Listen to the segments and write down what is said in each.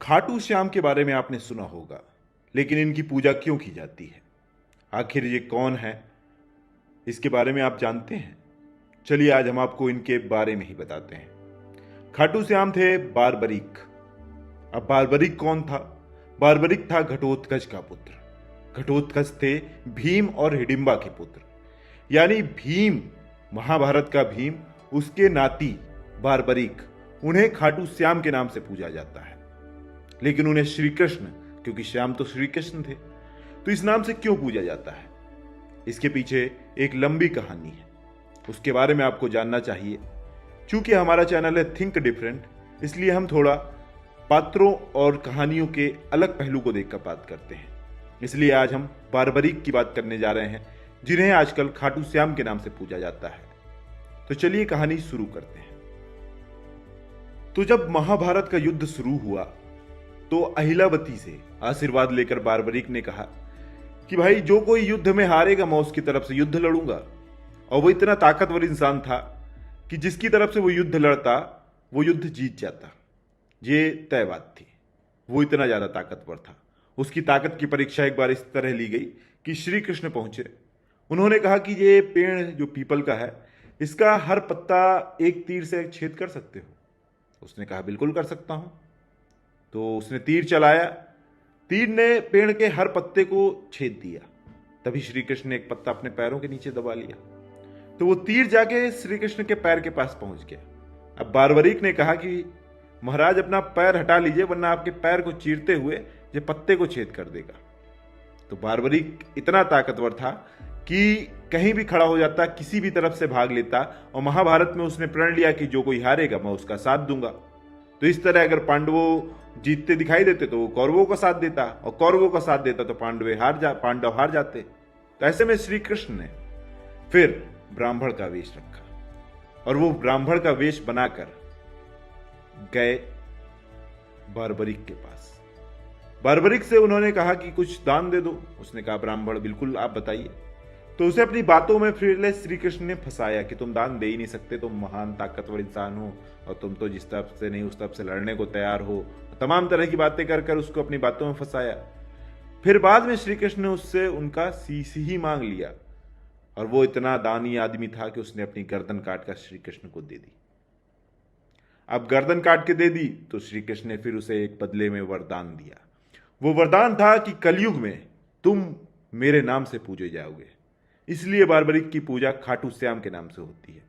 खाटू श्याम के बारे में आपने सुना होगा, लेकिन इनकी पूजा क्यों की जाती है? आखिर ये कौन है, इसके बारे में आप जानते हैं? चलिए आज हम आपको इनके बारे में ही बताते हैं। खाटू श्याम थे बारबरीक। अब बारबरीक कौन था? बारबरीक था घटोत्कच का पुत्र। घटोत्कच थे भीम और हिडिंबा के पुत्र, यानी भीम, महाभारत का भीम, उसके नाती बारबरीक। उन्हें खाटू श्याम के नाम से पूजा जाता है। लेकिन उन्हें श्री कृष्ण, क्योंकि श्याम तो श्री कृष्ण थे, तो इस नाम से क्यों पूजा जाता है? इसके पीछे एक लंबी कहानी है, उसके बारे में आपको जानना चाहिए। चूंकि हमारा चैनल है थिंक डिफरेंट, इसलिए हम थोड़ा पात्रों और कहानियों के अलग पहलू को देखकर बात करते हैं। इसलिए आज हम बारबरीक की बात करने जा रहे हैं, जिन्हें आजकल खाटू श्याम के नाम से पूजा जाता है। तो चलिए कहानी शुरू करते हैं। तो जब महाभारत का युद्ध शुरू हुआ तो अहिलावती से आशीर्वाद लेकर बारबरीक ने कहा कि भाई, जो कोई युद्ध में हारेगा मैं उसकी तरफ से युद्ध लड़ूंगा। और वो इतना ताकतवर इंसान था कि जिसकी तरफ से वो युद्ध लड़ता वो युद्ध जीत जाता। ये तय बात थी, वो इतना ज्यादा ताकतवर था। उसकी ताकत की परीक्षा एक बार इस तरह ली गई कि श्री कृष्ण पहुंचे। उन्होंने कहा कि ये पेड़ जो पीपल का है, इसका हर पत्ता एक तीर से छेद कर सकते हो? उसने कहा बिल्कुल कर सकता हूं। तो उसने तीर चलाया, तीर ने पेड़ के हर पत्ते को छेद दिया। तभी श्री कृष्ण ने एक पत्ता अपने पैरों के नीचे दबा लिया, तो वो तीर जाके श्री कृष्ण के पैर के पास पहुंच गया। अब बारबरीक ने कहा कि महाराज, अपना पैर हटा लीजिए, वरना आपके पैर को चीरते हुए ये पत्ते को छेद कर देगा। तो बारबरीक इतना ताकतवर था कि कहीं भी खड़ा हो जाता, किसी भी तरफ से भाग लेता, और महाभारत में उसने प्रण लिया कि जो कोई हारेगा मैं उसका साथ दूंगा। तो इस तरह अगर पांडवों जीतते दिखाई देते तो वो कौरवों का साथ देता, और कौरवों का साथ देता तो पांडव हार जाते। तो ऐसे में श्री कृष्ण ने फिर ब्राह्मण का वेश रखा, और वो ब्राह्मण का वेश बनाकर गए बारबरीक के पास। बारबरीक से उन्होंने कहा कि कुछ दान दे दो। उसने कहा ब्राह्मण बिल्कुल, आप बताइए। तो उसे अपनी बातों में फिर श्री कृष्ण ने फंसाया कि तुम दान दे ही नहीं सकते, तुम महान ताकतवर इंसान हो, और तुम तो जिस तरफ से नहीं उस तरफ से लड़ने को तैयार हो। तमाम तरह की बातें कर कर उसको अपनी बातों में फंसाया। फिर बाद में श्री कृष्ण ने उससे उनका शीश ही मांग लिया, और वो इतना दानी आदमी था कि उसने अपनी गर्दन काट कर श्री कृष्ण को दे दी। अब गर्दन काट के दे दी तो श्री कृष्ण ने फिर उसे एक बदले में वरदान दिया। वो वरदान था कि कलयुग में तुम मेरे नाम से पूजे जाओगे। इसलिए बारबरीक की पूजा खाटू श्याम के नाम से होती है।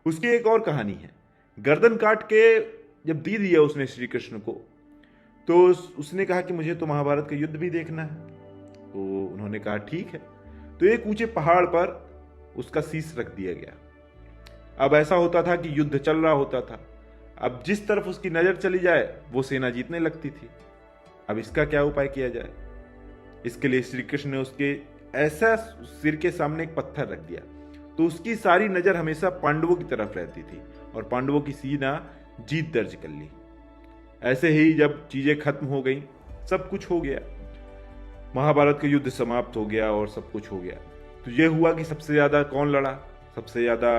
उसकी एक और कहानी है। गर्दन काट के जब दी दिया उसने श्री कृष्ण को, तो उसने कहा कि मुझे तो महाभारत का युद्ध भी देखना है। तो उन्होंने कहा ठीक है। तो एक ऊंचे पहाड़ पर उसका शीश रख दिया गया। अब ऐसा होता था कि युद्ध चल रहा होता था। अब जिस तरफ उसकी नजर चली जाए वो सेना जीतने लगती थी। अब इसका क्या उपाय किया जाए? इसके लिए श्री कृष्ण ने उसके ऐसा सिर के सामने एक पत्थर रख दिया, तो उसकी सारी नजर हमेशा पांडवों की तरफ रहती थी, और पांडवों की सेना जीत दर्ज कर ली। ऐसे ही जब चीजें खत्म हो गई, सब कुछ हो गया, महाभारत का युद्ध समाप्त हो गया और सब कुछ हो गया, तो यह हुआ कि सबसे ज्यादा कौन लड़ा, सबसे ज्यादा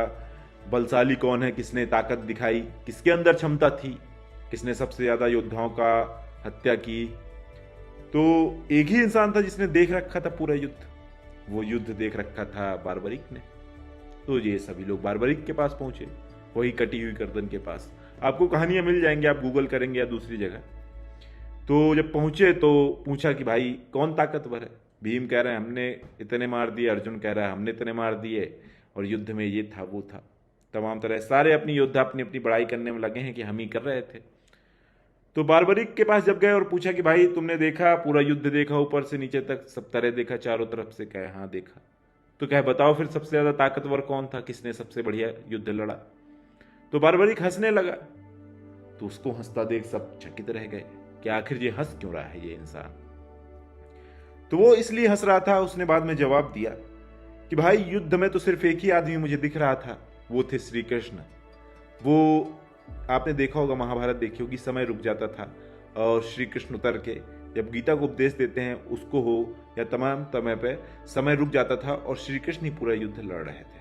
बलशाली कौन है, किसने ताकत दिखाई, किसके अंदर क्षमता थी, किसने सबसे ज्यादा योद्धाओं का हत्या की। तो एक ही इंसान था जिसने देख रखा था पूरा युद्ध। वो युद्ध देख रखा था बारबरीक ने। तो ये सभी लोग बारबरीक के पास पहुंचे, वही कटी हुई गर्दन के पास। आपको कहानियां मिल जाएंगी, आप गूगल करेंगे या दूसरी जगह। तो जब पहुंचे तो पूछा कि भाई कौन ताकतवर है? भीम कह रहे हैं हमने इतने मार दिए, अर्जुन कह रहा है हमने इतने मार दिए, और युद्ध में ये था वो था। तमाम तरह सारे अपनी योद्धा अपनी अपनी बड़ाई करने में लगे हैं कि हम ही कर रहे थे। तो बारबरीक के पास जब गए और पूछा कि भाई तुमने देखा, पूरा युद्ध देखा, ऊपर से नीचे तक सब तरह देखा, चारों तरफ से? कहे हाँ देखा। तो कहे बताओ फिर सबसे ज्यादा ताकतवर कौन था, किसने सबसे बढ़िया युद्ध लड़ा? तो बारबरीक हंसने लगा। तो उसको हंसता देख सब चकित रह गए कि आखिर ये हंस क्यों रहा है ये इंसान। तो वो इसलिए हंस रहा था। उसने बाद में जवाब दिया कि भाई युद्ध में तो सिर्फ एक ही आदमी मुझे दिख रहा था, वो थे श्री कृष्ण। वो आपने देखा होगा, महाभारत देखी होगी, समय रुक जाता था और श्री कृष्ण उतर के जब गीता को उपदेश देते हैं उसको हो या तमाम समय पे समय रुक जाता था और श्री कृष्ण ही पूरा युद्ध लड़ रहे थे।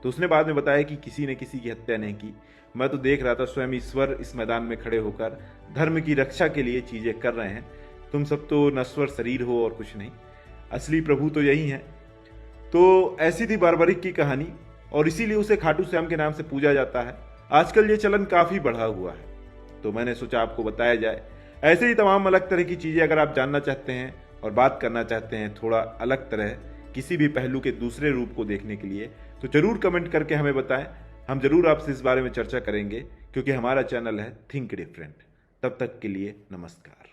तो उसने बाद में बताया कि किसी ने किसी की हत्या नहीं की, मैं तो देख रहा था स्वयं ईश्वर इस मैदान में खड़े होकर धर्म की रक्षा के लिए चीज़ें कर रहे हैं। तुम सब तो नश्वर शरीर हो और कुछ नहीं, असली प्रभु तो यही हैं। तो ऐसी थी बारबरिक की कहानी और इसीलिए उसे खाटू श्याम के नाम से पूजा जाता है। आजकल ये चलन काफ़ी बढ़ा हुआ है, तो मैंने सोचा आपको बताया जाए। ऐसे ही तमाम अलग तरह की चीज़ें अगर आप जानना चाहते हैं और बात करना चाहते हैं थोड़ा अलग तरह किसी भी पहलू के दूसरे रूप को देखने के लिए, तो ज़रूर कमेंट करके हमें बताएं। हम ज़रूर आपसे इस बारे में चर्चा करेंगे, क्योंकि हमारा चैनल है थिंक डिफरेंट। तब तक के लिए नमस्कार।